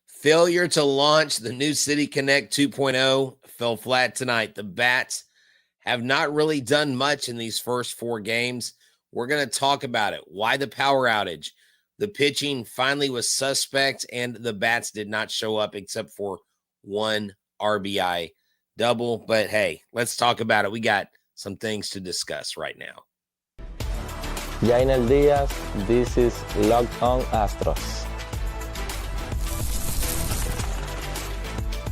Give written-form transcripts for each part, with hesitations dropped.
Failure to launch the new City Connect 2.0 fell flat tonight. The Bats have not really done much in these first 4 games. We're going to talk about it. Why the power outage? The pitching finally was suspect, and the Bats did not show up except for 1 RBI double. But hey, let's talk about it. We got some things to discuss right now. Jainel Diaz, this is Locked On Astros.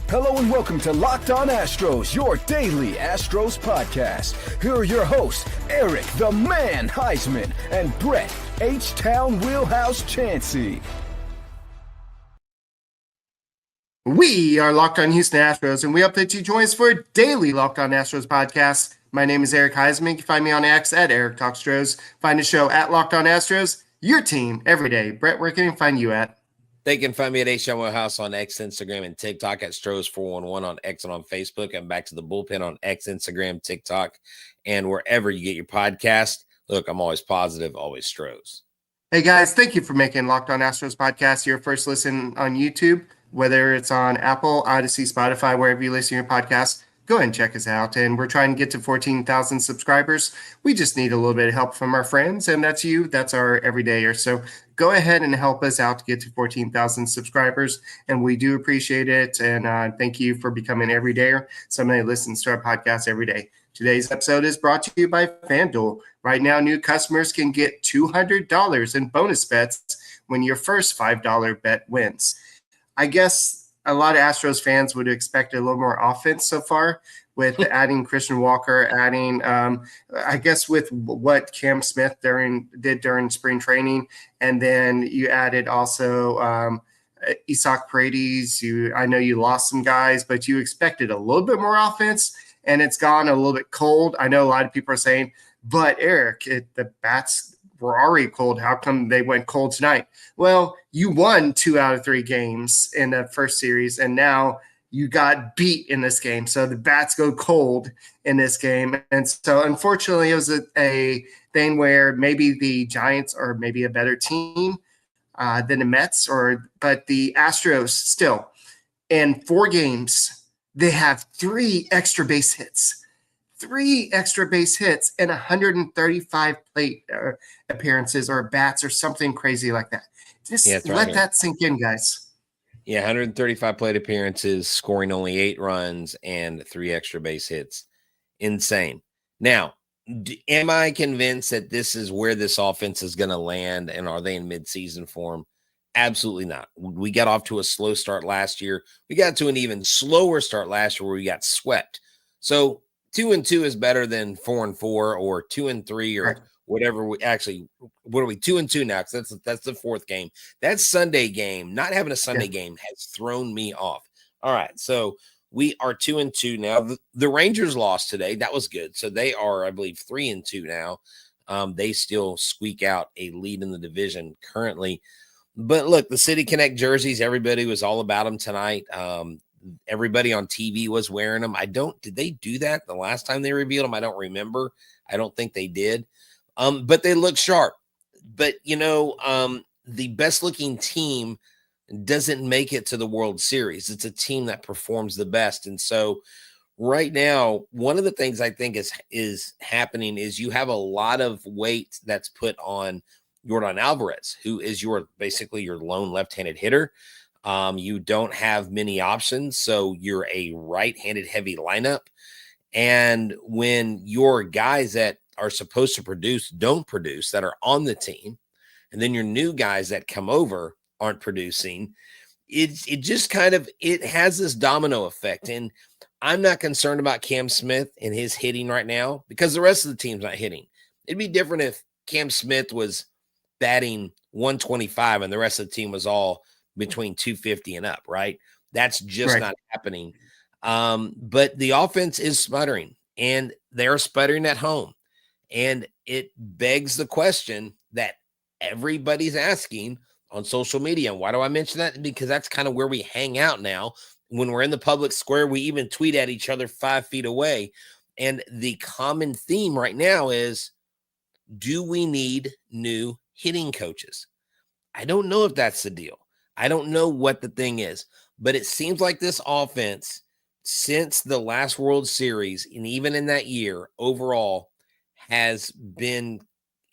Hello and welcome to Locked On Astros, your daily Astros podcast. Here are your hosts, Eric the Man Heisman and Brett H-Town Wheelhouse Chansey. We are Locked On Houston Astros, and we hope that you join us for a daily Locked On Astros podcast. My name is Eric Heisman. You can find me on X at Eric Talkstros. Find the show at Locked On Astros, your team every day. Brett, where can I find you at? They can find me at HMOHouse on X, Instagram, and TikTok, at Stros411 on X and on Facebook, and Back to the Bullpen on X, Instagram, TikTok, and wherever you get your podcast. Look, I'm always positive, always Stros. Hey, guys, thank you for making Locked On Astros podcast your first listen on YouTube, whether it's on Apple, Odyssey, Spotify, wherever you listen to your podcast. Go ahead and check us out. And we're trying to get to 14,000 subscribers. We just need a little bit of help from our friends, and that's you. That's our everydayer. So go ahead and help us out to get to 14,000 subscribers, and we do appreciate it. And thank you for becoming an everydayer, somebody who listens to our podcast every day. Today's episode is brought to you by FanDuel. Right now, new customers can get $200 in bonus bets when your first $5 bet wins. I guess a lot of Astros fans would expect a little more offense so far with adding Christian Walker, adding, I guess, with what Cam Smith did during spring training. And then you added also Isaac Paredes. I know you lost some guys, but you expected a little bit more offense, and it's gone a little bit cold. I know a lot of people are saying, but Eric, the Bats were already cold. How come they went cold tonight? Well, you won 2 out of 3 games in the first series, and now you got beat in this game. So the Bats go cold in this game. And so unfortunately, it was a thing where maybe the Giants are maybe a better team than the Mets, but the Astros still, in 4 games, they have 3 extra base hits. 3 extra base hits and 135 plate appearances or bats or something crazy like that. Just let that sink in, guys. Yeah, 135 plate appearances, scoring only 8 runs and 3 extra base hits. Insane. Now, am I convinced that this is where this offense is going to land, and are they in midseason form? Absolutely not. We got off to a slow start last year. We got to an even slower start last year where we got swept. So 2-2 is better than 4-4 or 2-3 or whatever. What are we 2-2 now? Because that's the 4th game. That Sunday game, not having a Sunday game has thrown me off. All right, so we are 2-2 now. The Rangers lost today. That was good. So they are, I believe, 3-2 now. They still squeak out a lead in the division currently. But look, the City Connect jerseys, everybody was all about them tonight. Everybody on TV was wearing them. Did they do that the last time they revealed them? I don't remember. I don't think they did. But they look sharp. But, the best looking team doesn't make it to the World Series. It's a team that performs the best. And so right now, one of the things I think is happening is you have a lot of weight that's put on Yordan Alvarez, who is basically your lone left-handed hitter. You don't have many options, so you're a right-handed heavy lineup. And when your guys that are supposed to produce don't produce, that are on the team, and then your new guys that come over aren't producing, it just it has this domino effect. And I'm not concerned about Cam Smith and his hitting right now because the rest of the team's not hitting. It'd be different if Cam Smith was batting 125 and the rest of the team was all between 250 and up, right? That's just not happening. But the offense is sputtering, and they're sputtering at home. And it begs the question that everybody's asking on social media. And why do I mention that? Because that's kind of where we hang out now. When we're in the public square, we even tweet at each other 5 feet away. And the common theme right now is, do we need new hitting coaches? I don't know if that's the deal. I don't know what the thing is, but it seems like this offense, since the last World Series, and even in that year overall, has been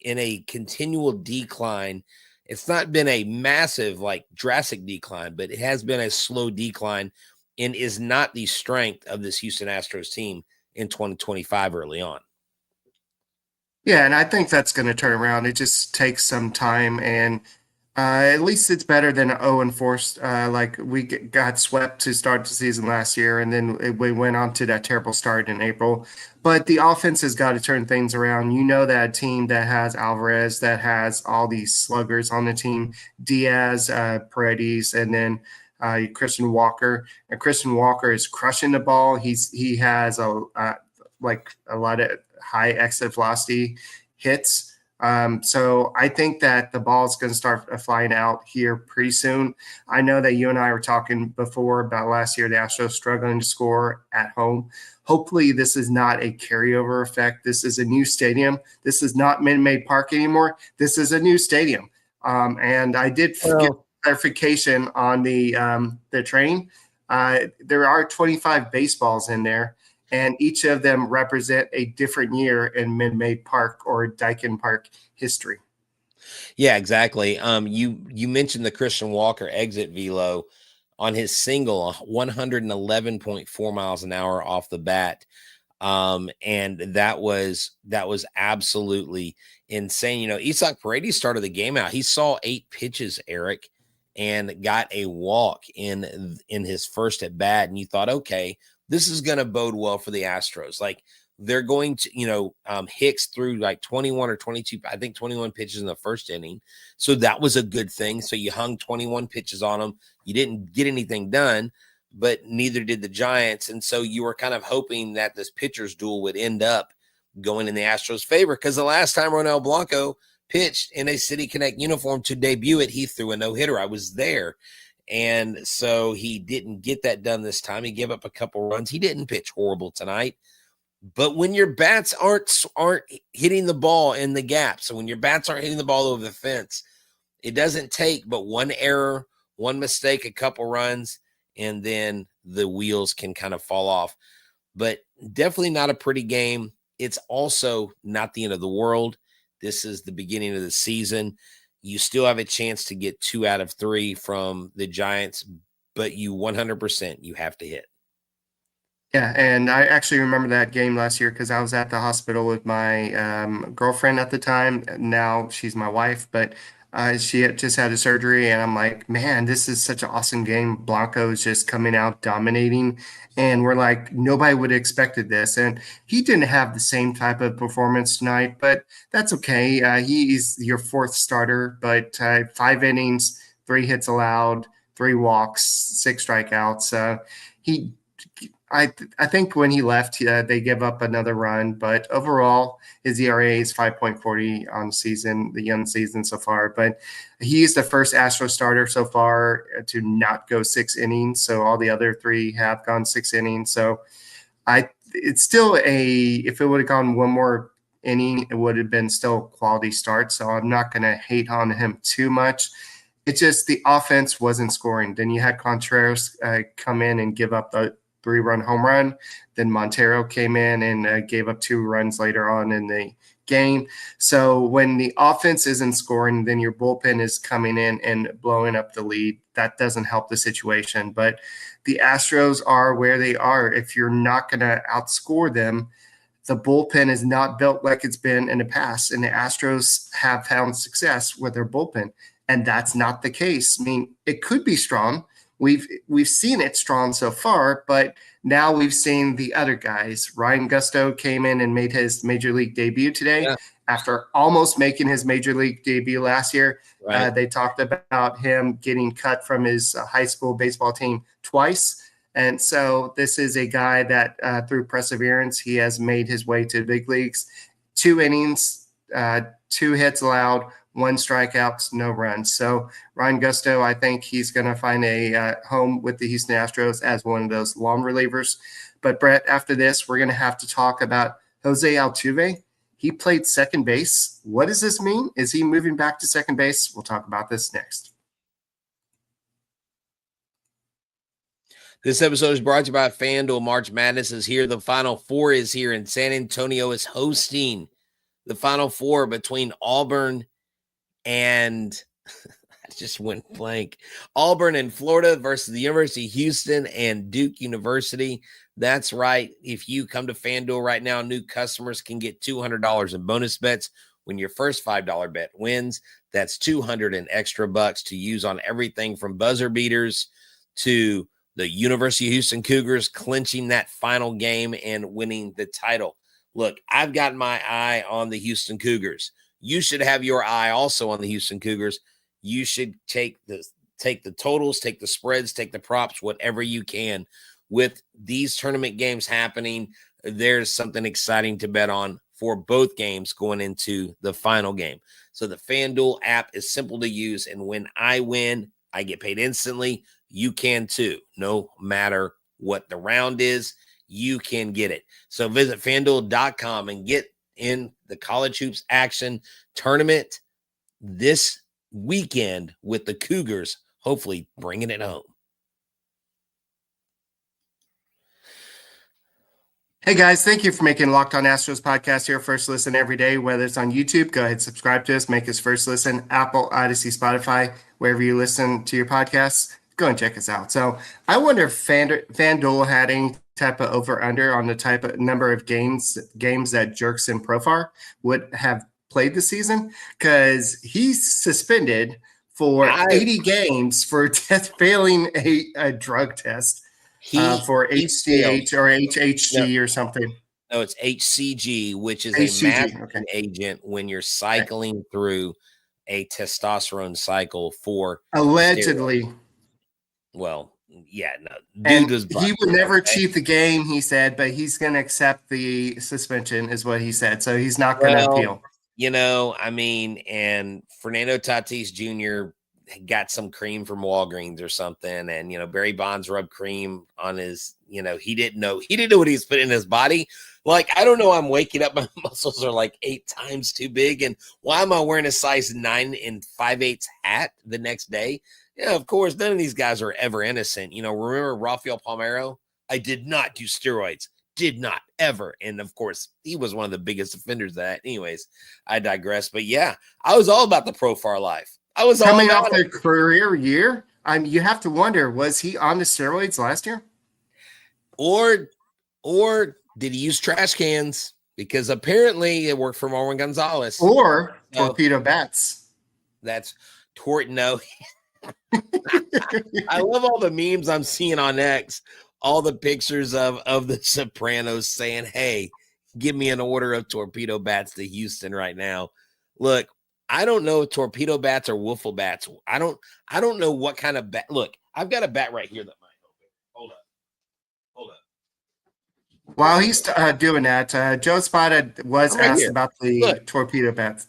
in a continual decline. It's not been a massive, like drastic decline, but it has been a slow decline and is not the strength of this Houston Astros team in 2025 early on. Yeah, and I think that's going to turn around. It just takes some time, and at least it's better than 0-4. Like we got swept to start the season last year, and then we went on to that terrible start in April. But the offense has got to turn things around. You know, that team that has Alvarez, that has all these sluggers on the team, Diaz, Paredes, and then Christian Walker. And Christian Walker is crushing the ball. He has a lot of high exit velocity hits. So I think that the ball is going to start flying out here pretty soon. I know that you and I were talking before about last year, the Astros struggling to score at home. Hopefully this is not a carryover effect. This is a new stadium. This is not Minute Maid Park anymore. This is a new stadium. And I did get clarification on the train. There are 25 baseballs in there, and each of them represent a different year in Minute Maid Park or Daikin Park history. Yeah, exactly. You mentioned the Christian Walker exit velo on his single, 111.4 miles an hour off the bat. And that was absolutely insane. You know, Isaac Paredes started the game out. He saw 8 pitches, Eric, and got a walk in his first at bat. And you thought, okay, this is going to bode well for the Astros. Like, they're going to, Hicks threw like 21 or 22, I think 21 pitches in the first inning. So that was a good thing. So you hung 21 pitches on them. You didn't get anything done, but neither did the Giants. And so you were kind of hoping that this pitcher's duel would end up going in the Astros' favor, because the last time Ronel Blanco pitched in a City Connect uniform to debut it, he threw a no-hitter. I was there. And so he didn't get that done this time. He gave up a couple runs. He didn't pitch horrible tonight. But when your bats aren't hitting the ball in the gap, so when your bats aren't hitting the ball over the fence, it doesn't take but one error, one mistake, a couple runs, and then the wheels can kind of fall off. But definitely not a pretty game. It's also not the end of the world. This is the beginning of the season. You still have a chance to get 2 out of 3 from the Giants, but you 100% you have to hit. Yeah, and I actually remember that game last year because I was at the hospital with my girlfriend at the time. Now she's my wife, but she had just had a surgery, and I'm like, man, this is such an awesome game. Blanco is just coming out dominating, and we're like, nobody would have expected this. And he didn't have the same type of performance tonight, but that's okay. He's your 4th starter, but 5 innings, 3 hits allowed, 3 walks, 6 strikeouts. I think when he left, they gave up another run, but overall, his ERA is 5.40 on the young season so far. But he's the first Astro starter so far to not go 6 innings. So all the other 3 have gone 6 innings. So it's still if it would have gone one more inning, it would have been still a quality start. So I'm not going to hate on him too much. It's just the offense wasn't scoring. Then you had Contreras come in and give up the 3-run home run. Then Montero came in and gave up 2 runs later on in the game. So when the offense isn't scoring, then your bullpen is coming in and blowing up the lead. That doesn't help the situation. But the Astros are where they are. If you're not going to outscore them, the bullpen is not built like it's been in the past. And the Astros have found success with their bullpen. And that's not the case. I mean, it could be strong. We've seen it strong so far, but now we've seen the other guys. Ryan Gusto came in and made his major league debut today after almost making his major league debut last year. Right. They talked about him getting cut from his high school baseball team twice. And so this is a guy that through perseverance, he has made his way to the big leagues. 2 innings, 2 hits allowed, 1 strikeout, no runs. So Ryan Gusto, I think he's going to find a home with the Houston Astros as one of those long relievers. But Brett, after this, we're going to have to talk about Jose Altuve. He played second base. What does this mean? Is he moving back to second base? We'll talk about this next. This episode is brought to you by FanDuel. March Madness is here. The Final Four is here, and San Antonio is hosting the Final Four between Auburn and I just went blank. Auburn and Florida versus the University of Houston and Duke University. That's right. If you come to FanDuel right now, new customers can get $200 in bonus bets when your first $5 bet wins. That's $200 in extra bucks to use on everything from buzzer beaters to the University of Houston Cougars clinching that final game and winning the title. Look, I've got my eye on the Houston Cougars. You should have your eye also on the Houston Cougars. You should take the totals, take the spreads, take the props, whatever you can. With these tournament games happening, there's something exciting to bet on for both games going into the final game. So the FanDuel app is simple to use, and when I win, I get paid instantly. You can too. No matter what the round is, you can get it. So visit FanDuel.com and get in the college hoops action tournament this weekend with the Cougars, hopefully bringing it home. Hey guys, thank you for making Locked On Astros podcast your first listen every day. Whether it's on YouTube, go ahead and subscribe to us. Make us first listen. Apple, Odyssey, Spotify, wherever you listen to your podcasts, go and check us out. So I wonder if FanDuel had any type of over-under on the type of number of games that Jerkson Profar would have played this season, because he's suspended for 80 games for failing a drug test. For HCH or HHG or something. No, it's HCG, which is a masking agent when you're cycling through a testosterone cycle for allegedly. Steroids. Well, yeah, no. And he would never cheat the game, he said, but he's going to accept the suspension, is what he said. So he's not going to appeal. You know, I mean, and Fernando Tatis Jr. got some cream from Walgreens or something, and Barry Bonds rubbed cream on his, he didn't know what he was putting in his body. Like, I don't know, I'm waking up, my muscles are like 8 times too big, and why am I wearing a size 9 and 5/8 hat the next day? Yeah, of course, none of these guys are ever innocent. Remember Rafael Palmeiro? I did not do steroids. Did not ever. And of course, he was one of the biggest offenders of that. Anyways, I digress. But yeah, I was all about the Profar life. I was coming off their career year. You have to wonder, was he on the steroids last year? Or did he use trash cans? Because apparently it worked for Marwin Gonzalez. Or torpedo bats. That's no. I love all the memes I'm seeing on X, all the pictures of the Sopranos saying, hey, give me an order of torpedo bats to Houston right now. Look, I don't know if torpedo bats or wiffle bats. I don't know what kind of bat. Look, I've got a bat right here that might help it. Hold up. While he's doing that, Joe Spada was asked about the torpedo bats.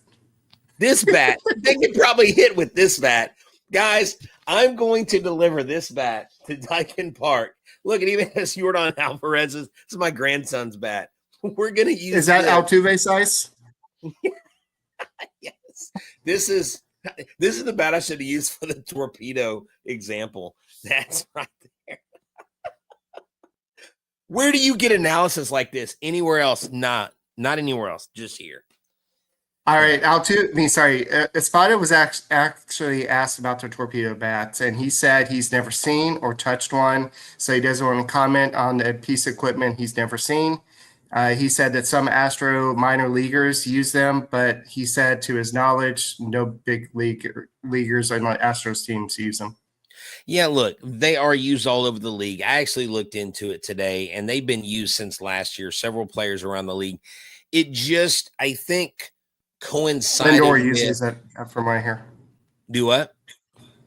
This bat, they can probably hit with this bat. Guys, I'm going to deliver this bat to Daikin Park. Look, it even has Yordan Alvarez's. This is my grandson's bat. We're going to use. Is that Altuve size? Yes. This is the bat I should have used for the torpedo example. That's right there. Where do you get analysis like this? Anywhere else? Not anywhere else. Just here. All right, Espada was actually asked about the torpedo bats, and he said he's never seen or touched one, so he doesn't want to comment on the piece of equipment he's never seen. He said that some Astro minor leaguers use them, but he said to his knowledge, no big leaguers on the Astros teams use them. Yeah, look, they are used all over the league. I actually looked into it today, and they've been used since last year, several players around the league. It just, I think, coincided Lindor uses it from what I hear. Do what?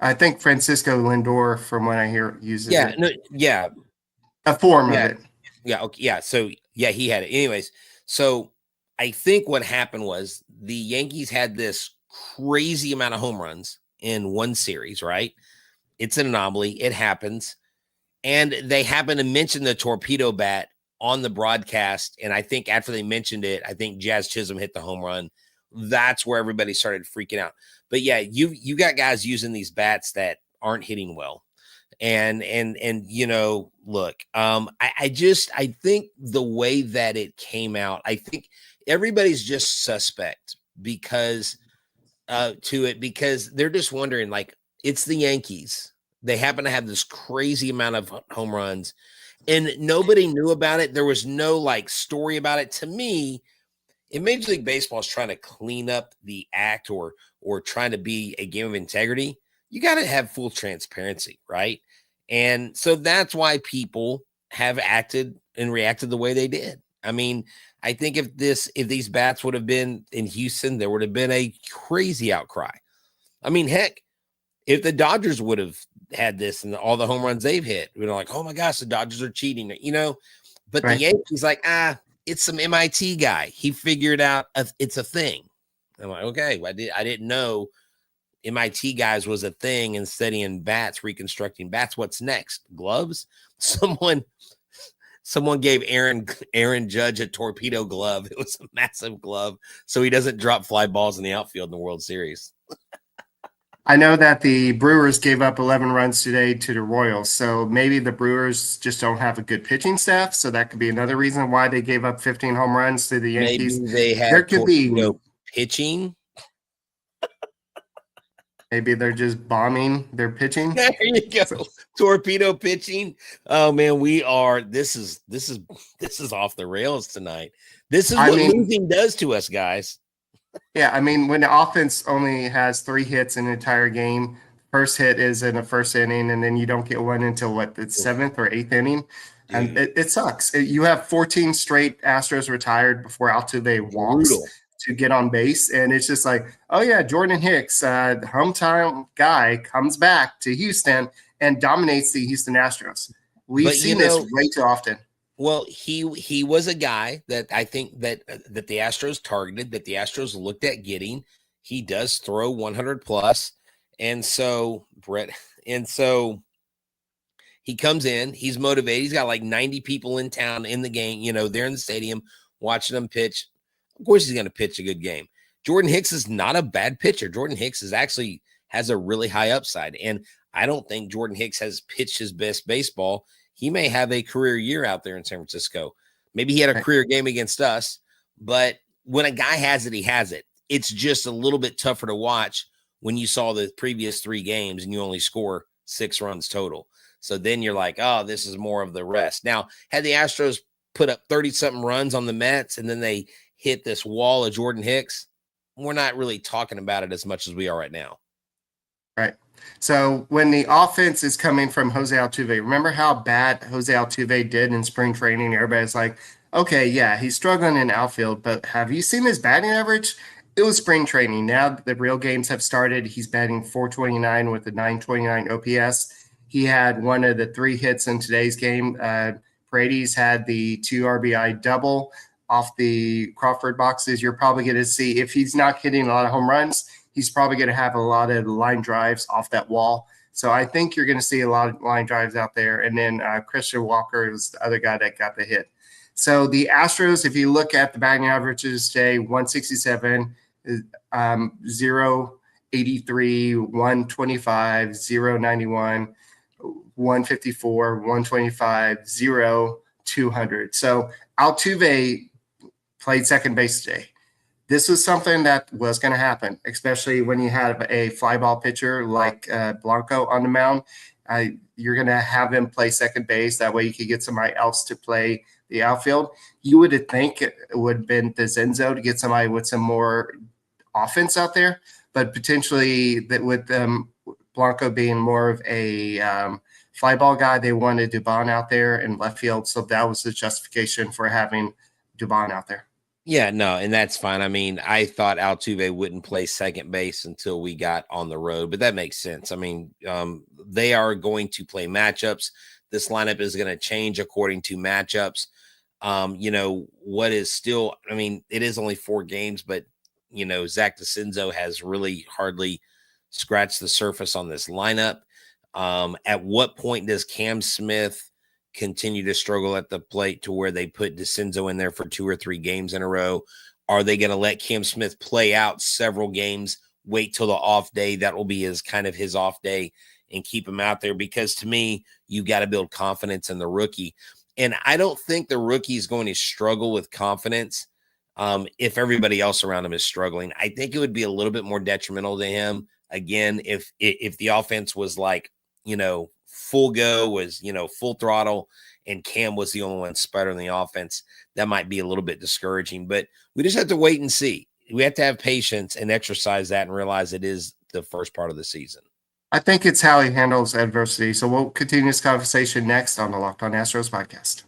I think Francisco Lindor, from what I hear, uses it. A form of it. Yeah. Okay. Yeah. So yeah, he had it. Anyways, so I think what happened was the Yankees had this crazy amount of home runs in one series, right? It's an anomaly. It happens. And they happened to mention the torpedo bat on the broadcast. And I think after they mentioned it, I think Jazz Chisholm hit the home run. That's where everybody started freaking out. But yeah, you got guys using these bats that aren't hitting well. And look, I think the way that it came out, I think everybody's just suspect because they're just wondering, like, it's the Yankees. They happen to have this crazy amount of home runs and nobody knew about it. There was no like story about it. To me, in Major League Baseball is trying to clean up the act or trying to be a game of integrity. You got to have full transparency, right? And so that's why people have acted and reacted the way they did. I mean, I think if these bats would have been in Houston, there would have been a crazy outcry. I mean, heck, if the Dodgers would have had this and all the home runs they've hit, we're like, oh my gosh, the Dodgers are cheating, But right. The Yankees like, it's some MIT guy. He figured out it's a thing. I'm like, okay, I didn't know MIT guys was a thing and studying bats, reconstructing bats. What's next? Gloves? Someone gave Aaron Judge a torpedo glove. It was a massive glove, so he doesn't drop fly balls in the outfield in the World Series. I know that the Brewers gave up 11 runs today to the Royals, so maybe the Brewers just don't have a good pitching staff, so that could be another reason why they gave up 15 home runs to the Yankees. Maybe they have torpedo pitching. Maybe they're just bombing their pitching. There you go. Torpedo pitching. Oh man, this is off the rails tonight. This is what losing does to us, guys. Yeah, I mean, when the offense only has 3 hits in an entire game, first hit is in the first inning, and then you don't get one until the 7th or 8th inning. And it sucks. You have 14 straight Astros retired before Altuve walks to get on base. And it's just like, oh yeah, Jordan Hicks, hometown guy, comes back to Houston and dominates the Houston Astros. We've seen this way too often. Well, he was a guy that I think that the Astros targeted, that the Astros looked at getting. He does throw 100 plus. And so, Brett, he comes in, he's motivated. He's got like 90 people in town in the game, they're in the stadium watching him pitch. Of course, he's going to pitch a good game. Jordan Hicks is not a bad pitcher. Jordan Hicks has a really high upside. And I don't think Jordan Hicks has pitched his best baseball. He may have a career year out there in San Francisco. Maybe he had a career game against us, but when a guy has it, he has it. It's just a little bit tougher to watch when you saw the previous 3 games and you only score 6 runs total. So then you're like, oh, this is more of the rest. Now, had the Astros put up 30-something runs on the Mets and then they hit this wall of Jordan Hicks, we're not really talking about it as much as we are right now. Right. So when the offense is coming from Jose Altuve, remember how bad Jose Altuve did in spring training? Everybody's like, okay, yeah, he's struggling in outfield, but have you seen his batting average? It was spring training. Now the real games have started. He's batting .429 with a .929 OPS. He had one of the 3 hits in today's game. Paredes had the 2 RBI double off the Crawford boxes. You're probably going to see, if he's not hitting a lot of home runs, he's probably going to have a lot of line drives off that wall. So I think you're going to see a lot of line drives out there. And then Christian Walker was the other guy that got the hit. So the Astros, if you look at the batting averages today, 167, 083, 125, 091, 154, 125, 200. So Altuve played second base today. This was something that was going to happen, especially when you have a fly ball pitcher like Blanco on the mound. You're going to have him play second base. That way you could get somebody else to play the outfield. You would think it would have been Zenzo to get somebody with some more offense out there, but potentially that with Blanco being more of a fly ball guy, they wanted Dubon out there in left field. So that was the justification for having Dubon out there. Yeah, no, and that's fine. I mean, I thought Altuve wouldn't play second base until we got on the road, but that makes sense. I mean, they are going to play matchups. This lineup is going to change according to matchups. What is still, I mean, it is only 4 games, but, Zach DeCinzo has really hardly scratched the surface on this lineup. At what point does Cam Smith continue to struggle at the plate to where they put DeCinzo in there for 2 or 3 games in a row? Are they going to let Cam Smith play out several games, wait till the off day? That will be his off day and keep him out there, because to me, you got to build confidence in the rookie. And I don't think the rookie is going to struggle with confidence if everybody else around him is struggling. I think it would be a little bit more detrimental to him, again, if the offense was like, full go, was, full throttle, and Cam was the only one sputtering the offense. That might be a little bit discouraging, but we just have to wait and see. We have to have patience and exercise that and realize it is the first part of the season. I think it's how he handles adversity. So we'll continue this conversation next on the Locked On Astros podcast.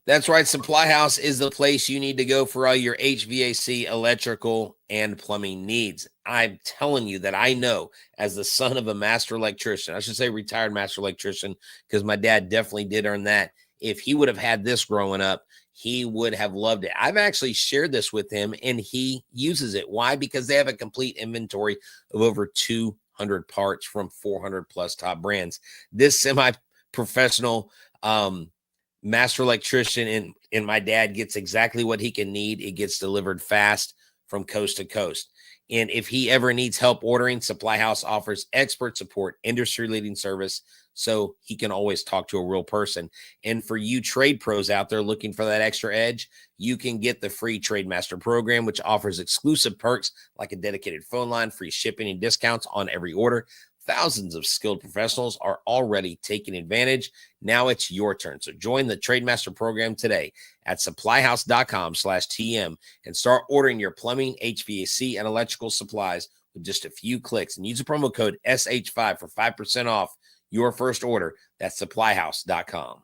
That's right. SupplyHouse is the place you need to go for all your HVAC, electrical, and plumbing needs. I'm telling you that I know, as the son of a master electrician, I should say retired master electrician, because my dad definitely did earn that. If he would have had this growing up, he would have loved it. I've actually shared this with him, and he uses it. Why? Because they have a complete inventory of over 200 parts from 400 plus top brands. This semi-professional master electrician and my dad gets exactly what he can need. It gets delivered fast from coast to coast. And if he ever needs help ordering, SupplyHouse offers expert support, industry-leading service, so he can always talk to a real person. And for you trade pros out there looking for that extra edge, you can get the free Trade Master program, which offers exclusive perks like a dedicated phone line, free shipping, and discounts on every order. Thousands of skilled professionals are already taking advantage. Now it's your turn. So join the Trade Master program today at supplyhouse.com/TM and start ordering your plumbing, HVAC, and electrical supplies with just a few clicks, and use the promo code SH5 for 5% off your first order. That's supplyhouse.com.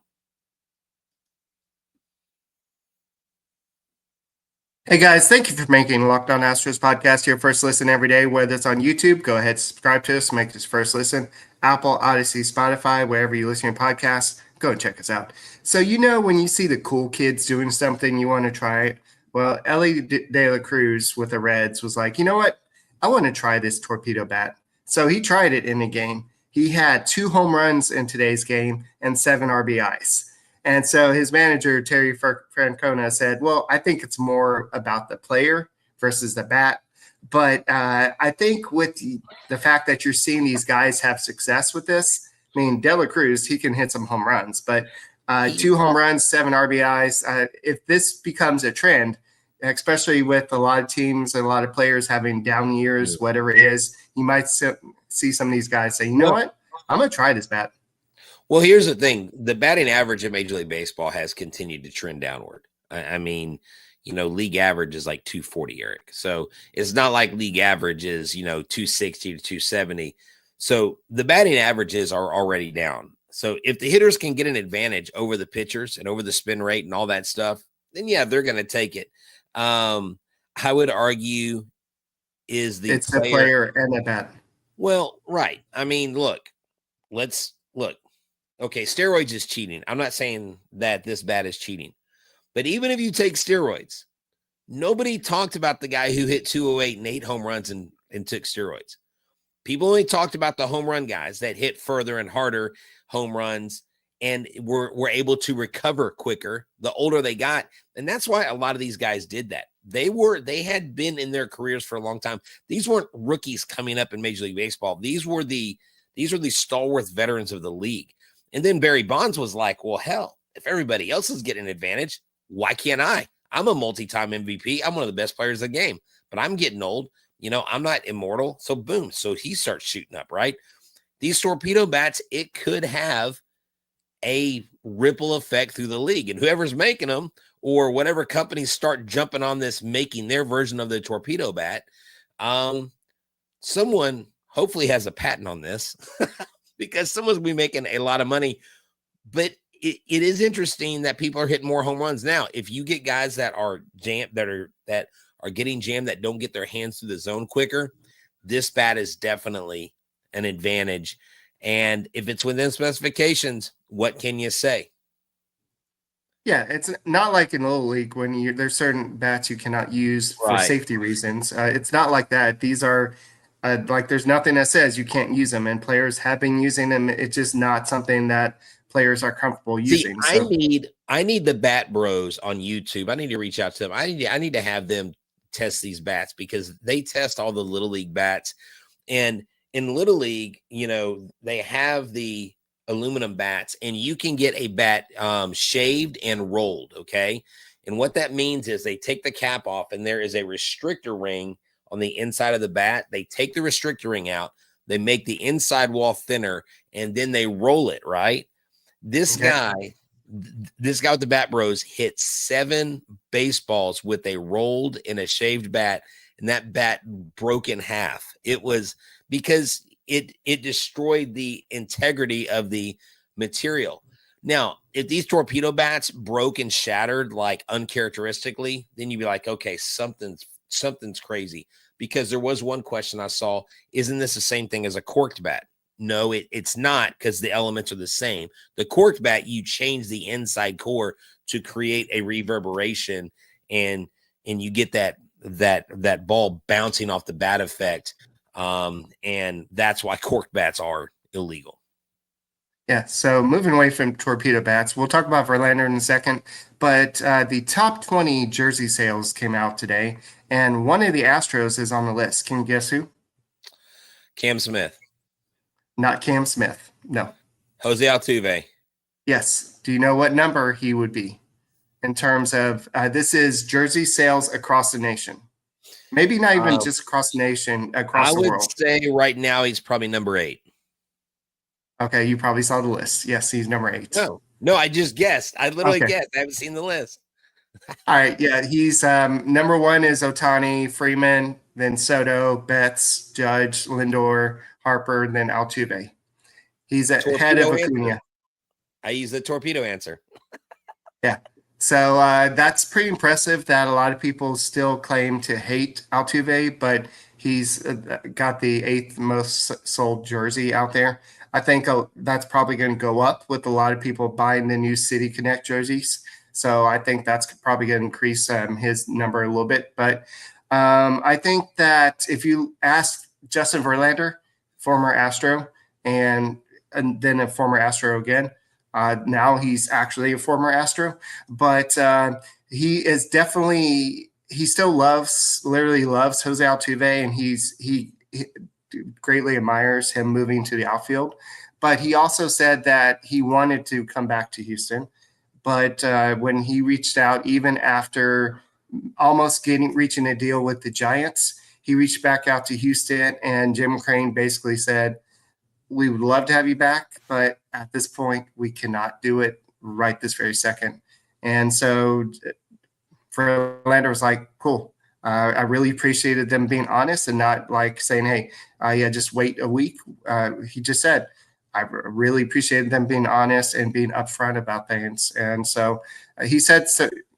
Hey guys, thank you for making Locked On Astros podcast your first listen every day. Whether it's on YouTube, go ahead, subscribe to us, make this first listen. Apple, Odyssey, Spotify, wherever you listen to your podcasts, go and check us out. So when you see the cool kids doing something, you want to try it. Well, Ellie De La Cruz with the Reds was like, you know what? I want to try this torpedo bat. So he tried it in the game. He had 2 home runs in today's game and 7 RBIs. And so his manager, Terry Francona, said, well, I think it's more about the player versus the bat. But I think with the fact that you're seeing these guys have success with this, I mean, De La Cruz, he can hit some home runs, but 2 home runs, 7 RBIs. If this becomes a trend, especially with a lot of teams and a lot of players having down years, whatever it is, you might see some of these guys say, you know what, I'm going to try this bat. Well, here's the thing. The batting average in Major League Baseball has continued to trend downward. I mean, league average is like 240, Eric. So it's not like league average is, 260 to 270. So the batting averages are already down. So if the hitters can get an advantage over the pitchers and over the spin rate and all that stuff, then yeah, they're going to take it. I would argue it's the player and the bat. Well, right. I mean, look. Okay, steroids is cheating. I'm not saying that this bat is cheating. But even if you take steroids, nobody talked about the guy who hit 208 and 8 home runs and took steroids. People only talked about the home run guys that hit further and harder home runs and were able to recover quicker the older they got. And that's why a lot of these guys did that. They had been in their careers for a long time. These weren't rookies coming up in Major League Baseball. These were the stalwart veterans of the league. And then Barry Bonds was like, well, hell, if everybody else is getting an advantage, why can't I? I'm a multi-time MVP. I'm one of the best players in the game, but I'm getting old. I'm not immortal. So boom. So he starts shooting up, right? These torpedo bats, it could have a ripple effect through the league. And whoever's making them or whatever companies start jumping on this, making their version of the torpedo bat, someone hopefully has a patent on this. Because someone's going to be making a lot of money. But it is interesting that people are hitting more home runs now. If you get guys that are jammed, that are getting jammed, that don't get their hands through the zone quicker, this bat is definitely an advantage. And if it's within specifications, what can you say? Yeah, it's not like in Little League when there's certain bats you cannot use for safety reasons. It's not like that. These are there's nothing that says you can't use them, and players have been using them. It's just not something that players are comfortable using. I need the Bat Bros on YouTube. I need to reach out to them. I need to have them test these bats because they test all the Little League bats And in Little League, they have the aluminum bats, and you can get a bat shaved and rolled. Okay. And what that means is they take the cap off, and there is a restrictor ring on the inside of the bat. They take the restrictor ring out, they make the inside wall thinner, and then they roll it, right? This guy with the Bat Bros hit 7 baseballs with a rolled and a shaved bat, and that bat broke in half. It was because it destroyed the integrity of the material. Now, if these torpedo bats broke and shattered like uncharacteristically, then you'd be like, okay, something's crazy. Because there was one question I saw, isn't this the same thing as a corked bat? No, it's not, because the elements are the same. The corked bat, you change the inside core to create a reverberation, and you get that ball bouncing off the bat effect. And that's why corked bats are illegal. Yeah, so moving away from torpedo bats, we'll talk about Verlander in a second, but the top 20 jersey sales came out today, and one of the Astros is on the list. Can you guess who? Cam Smith. Not Cam Smith, no. Jose Altuve. Yes. Do you know what number he would be in terms of this is jersey sales across the nation? Maybe not even just across the nation, across the world. I would say right now he's probably number 8. Okay, you probably saw the list. Yes, he's number 8. No, I just guessed. I literally guessed. I haven't seen the list. All right, yeah, he's number 1 is Ohtani, Freeman, then Soto, Betts, Judge, Lindor, Harper, then Altuve. He's ahead of Acuna. I use the torpedo answer. Yeah. So that's pretty impressive that a lot of people still claim to hate Altuve, but he's got the 8th most sold jersey out there. I think that's probably going to go up with a lot of people buying the new City Connect jerseys. So I think that's probably going to increase his number a little bit. But I think that if you ask Justin Verlander, former Astro, and then a former Astro again, now he's actually a former Astro, but he is definitely, he still literally loves Jose Altuve, and he greatly admires him moving to the outfield. But he also said that he wanted to come back to Houston. But when he reached out, even after almost reaching a deal with the Giants, he reached back out to Houston, and Jim Crane basically said, we would love to have you back, but at this point, we cannot do it right this very second. And so Verlander was like, cool. I really appreciated them being honest and not like saying, hey, just wait a week. He just said, I really appreciated them being honest and being upfront about things. And so he said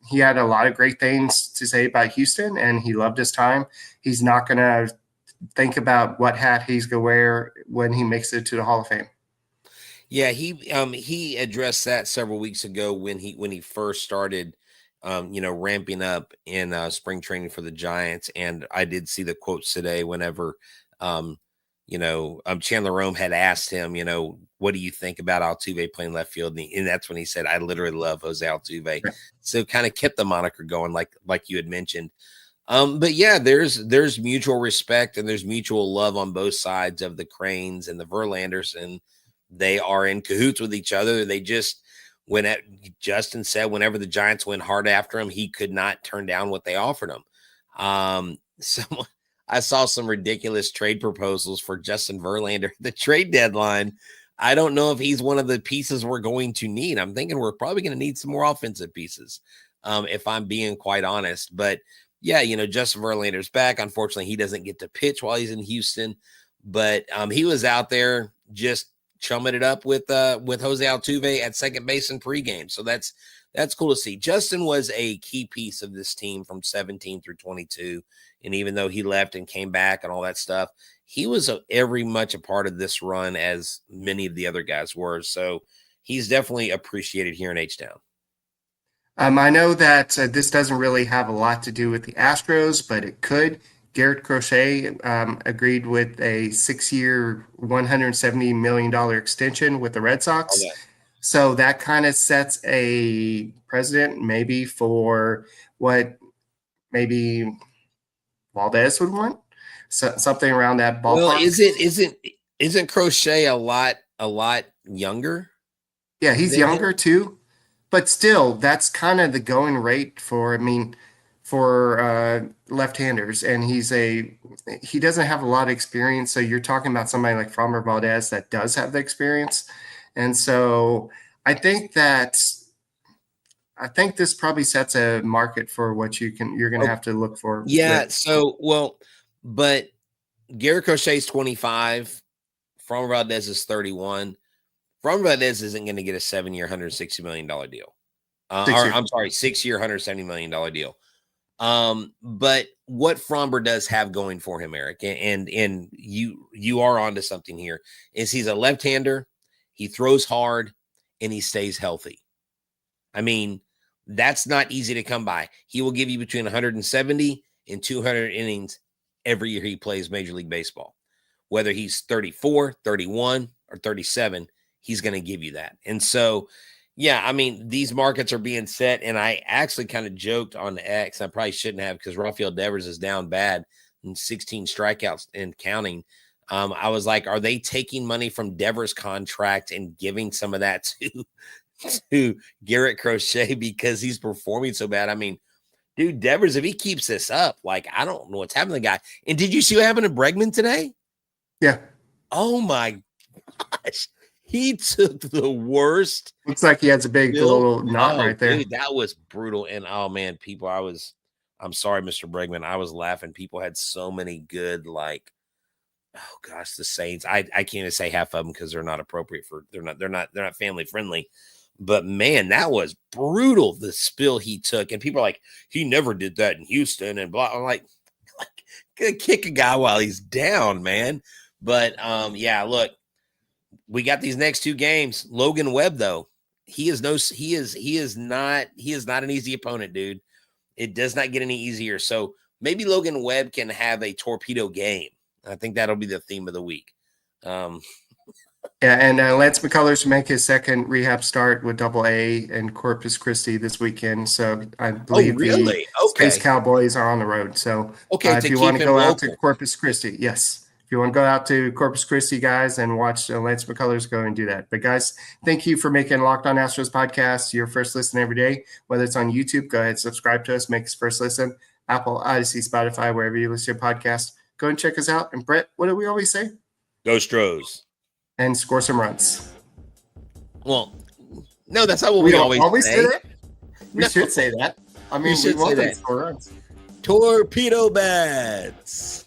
he had a lot of great things to say about Houston, and he loved his time. He's not going to think about what hat he's going to wear when he makes it to the Hall of Fame. Yeah, he addressed that several weeks ago when he first started ramping up in spring training for the Giants. And I did see the quotes today whenever Chandler Rome had asked him, what do you think about Altuve playing left field? And that's when he said, I literally love Jose Altuve. Yeah. So kind of kept the moniker going like you had mentioned. But yeah, there's mutual respect and there's mutual love on both sides of the Cranes and the Verlanders, and they are in cahoots with each other. They just, Justin said, whenever the Giants went hard after him, he could not turn down what they offered him. I saw some ridiculous trade proposals for Justin Verlander at the trade deadline. I don't know if he's one of the pieces we're going to need. I'm thinking we're probably going to need some more offensive pieces, if I'm being quite honest. But yeah, Justin Verlander's back. Unfortunately, he doesn't get to pitch while he's in Houston, but he was out there just chumming it up with Jose Altuve at second base in pregame. So that's cool to see. Justin was a key piece of this team from 17 through 22. And even though he left and came back and all that stuff, he was every much a part of this run as many of the other guys were. So he's definitely appreciated here in H-Town. I know that this doesn't really have a lot to do with the Astros, but it could. Garrett Crochet agreed with a 6-year, $170 million extension with the Red Sox. Okay. So that kind of sets a precedent maybe for what maybe Valdez would want. something around that ballpark. Well, isn't Crochet a lot younger? Yeah, he's younger too, but still, that's kind of the going rate for left-handers, and he doesn't have a lot of experience. So you're talking about somebody like Wilmer Flores that does have the experience, and so I think this probably sets a market for what you're going to have to look for. Yeah. But Garrett Crochet is 25. Wilmer Valdez is 31. Wilmer Valdez isn't going to get a 7-year, $160 million deal. 6-year, $170 million deal. But what Fromber does have going for him, Eric, and you are onto something here, is he's a left-hander, he throws hard, and he stays healthy. I mean, that's not easy to come by. He will give you between 170 and 200 innings every year he plays Major League Baseball. Whether he's 34, 31, or 37, he's going to give you that. And so, yeah, I mean, these markets are being set, and I actually kind of joked on X. I probably shouldn't have, because Rafael Devers is down bad and 16 strikeouts and counting. I was like, are they taking money from Devers' contract and giving some of that to Garrett Crochet because he's performing so bad? I mean, dude, Devers, if he keeps this up, like, I don't know what's happening to the guy. And did you see what happened to Bregman today? Yeah. Oh, my gosh. He took the worst. Looks like he has a big little knot right there. Dude, that was brutal. And, oh, man, I'm sorry, Mr. Bregman. I was laughing. People had so many good, like, oh, gosh, the Saints. I can't even say half of them because they're not appropriate they're not family friendly. But, man, that was brutal, the spill he took. And people are like, he never did that in Houston and blah. I'm like gonna kick a guy while he's down, man. But, yeah, look, we got these next two games. Logan Webb, though, he is not an easy opponent, dude. It does not get any easier. So maybe Logan Webb can have a torpedo game. I think that'll be the theme of the week. Yeah, and Lance McCullers make his second rehab start with Double-A in Corpus Christi this weekend. So I believe the Space Cowboys are on the road. So if you want to go out to Corpus Christi, yes. If you want to go out to Corpus Christi, guys, and watch Lance McCullers, go and do that. But, guys, thank you for making Locked On Astros podcast your first listen every day. Whether it's on YouTube, go ahead, subscribe to us, make us first listen. Apple, Odyssey, Spotify, wherever you listen to your podcast. Go and check us out. And, Brett, what do we always say? Go Stros. And score some runs. Well, no, that's not what we always say. Say that? We should say that. I mean, we want them to score runs. Torpedo bats.